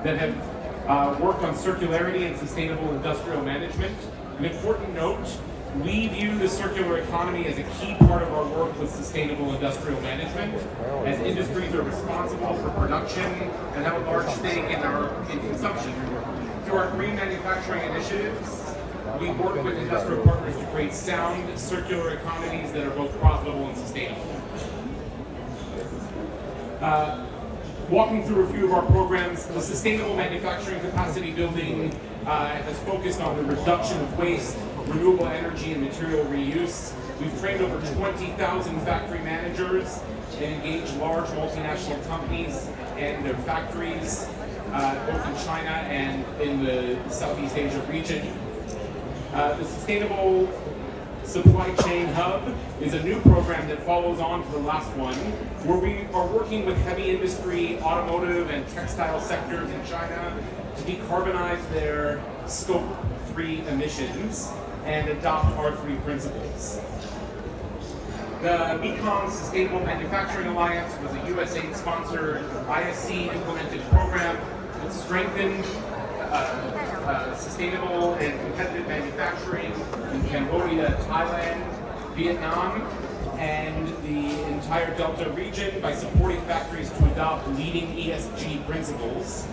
that have worked on circularity and sustainable industrial management. An important note, we view the circular economy as a key part of our work with sustainable industrial management, as industries are responsible for production and have a large stake in consumption. Through our green manufacturing initiatives, we work with industrial partners to create sound circular economies that are both profitable and sustainable. Walking through a few of our programs, the Sustainable Manufacturing Capacity Building has focused on the reduction of waste, renewable energy, and material reuse. We've trained over 20,000 factory managers and engaged large multinational companies and their factories, both in China and in the Southeast Asia region. The Sustainable Supply Chain Hub is a new program that follows on to the last one, where we are working with heavy industry, automotive, and textile sectors in China to decarbonize their Scope 3 emissions and adopt our 3 principles. The Mekong Sustainable Manufacturing Alliance was a USAID-sponsored ISC-implemented program that strengthened sustainable and competitive manufacturing in Cambodia, Thailand, Vietnam, and the entire Delta region by supporting factories to adopt leading ESG principles.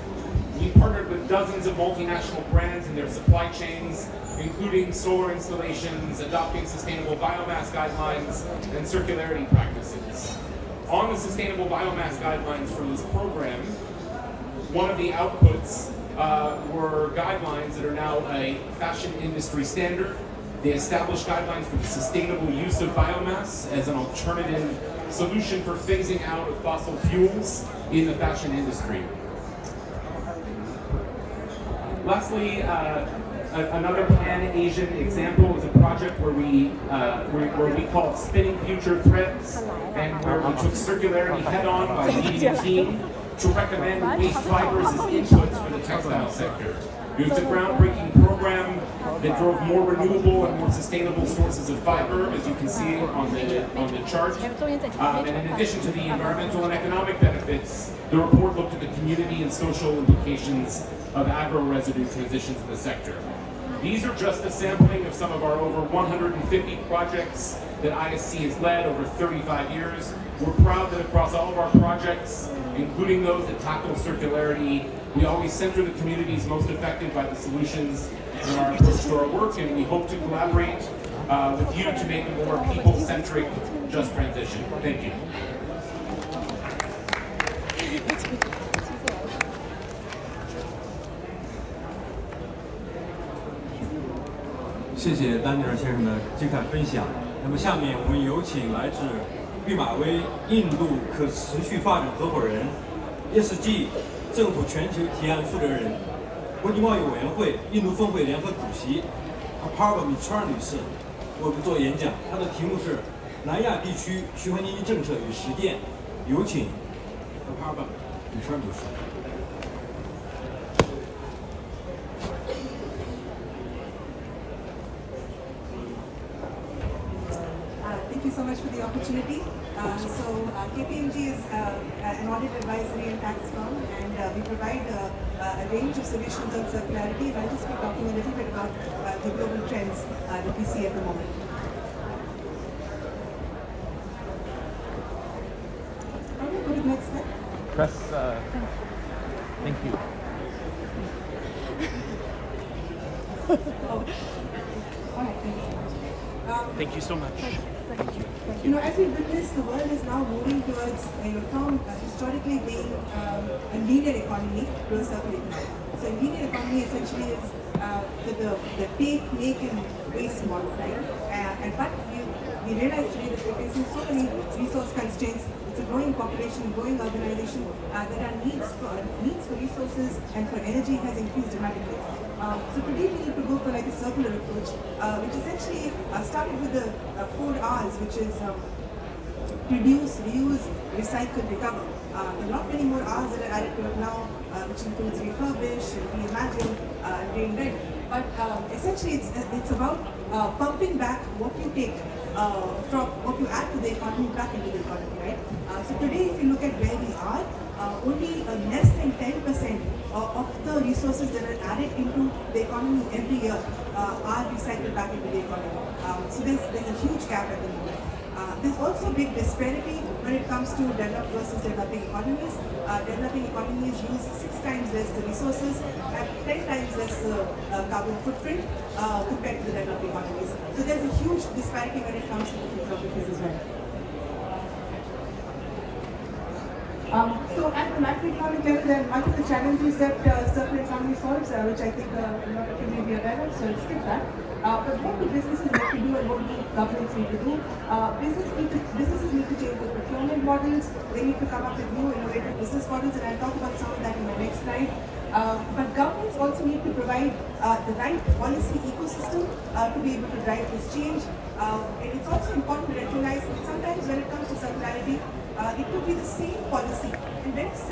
We partnered with dozens of multinational brands in their supply chains, including solar installations, adopting sustainable biomass guidelines, and circularity practices. On the sustainable biomass guidelines for this program, one of the outputs were guidelines that are now a fashion industry standard. They establish guidelines for the sustainable use of biomass as an alternative solution for phasing out of fossil fuels in the fashion industry. Lastly, another Pan-Asian example is a project where we call it Spinning Future Threads, and where we took circularity head-on by leading a team to recommend waste fibers as inputs for the textile sector. It was a groundbreaking program that drove more renewable and more sustainable sources of fiber, as you can see on the chart. And in addition to the environmental and economic benefits, the report looked at the community and social implications of agro-residue transitions in the sector. These are just a sampling of some of our over 150 projects that ISC has led over 35 years. We're proud that across all of our projects, including those that tackle circularity, we always center the communities most affected by the solutions in our approach to our work, and we hope to collaborate with you to make a more people-centric, just transition. Thank you. 谢谢丹尼尔先生的精彩分享。那么下面我们有请来自毕马威印度可持续发展合伙人 ESG 政府全球提案负责人、国际贸易委员会印度峰会联合主席 Aparba Mitra 女士为我们做演讲。她的题目是南亚地区循环经济政策与实践。有请 Aparba Mitra 女士。 Thank you so much for the opportunity. KPMG is an audit advisory and tax firm, and we provide a range of solutions on circularity. And I'll just be talking a little bit about the global trends that we see at the moment. Can we go to the next slide? Press. Thank you. Oh. All right, thanks so much. Thank you so much. Thank you. You know, as we witness, the world is now moving towards, from historically being a linear economy to a circular economy. So, a linear economy essentially is the take, make, and waste model, right? But we realize today that we're facing so many resource constraints. It's a growing population, growing urbanization. There are needs for resources and for energy has increased dramatically. So today we need to go for like a circular approach, which essentially started with the 4 R's, which is reduce, reuse, recycle, recover. There are not many more R's that are added to it now, which includes refurbish, reimagine, reinvent. But essentially it's about pumping back what you take from what you add to the economy back into the economy, right? So today if you look at where we are, only less than 10% of the resources that are added into the economy every year are recycled back into the economy. So there's a huge gap at the moment. There's also a big disparity when it comes to developed versus developing economies. Developing economies use 6 times less the resources and 10 times less carbon footprint compared to the developed economies. So there's a huge disparity when it comes to the future of business as well. So at the macroeconomic level, there are multiple challenges that circular economy solves, which I think a lot of you may be aware of, so I'll skip that. But what do businesses need to do and what do governments need to do? Businesses need to change their procurement models. They need to come up with new innovative business models, and I'll talk about some of that in my next slide. But governments also need to provide the right policy ecosystem to be able to drive this change. And it's also important to recognize that sometimes when it comes to circularity, it could be the same policy. And when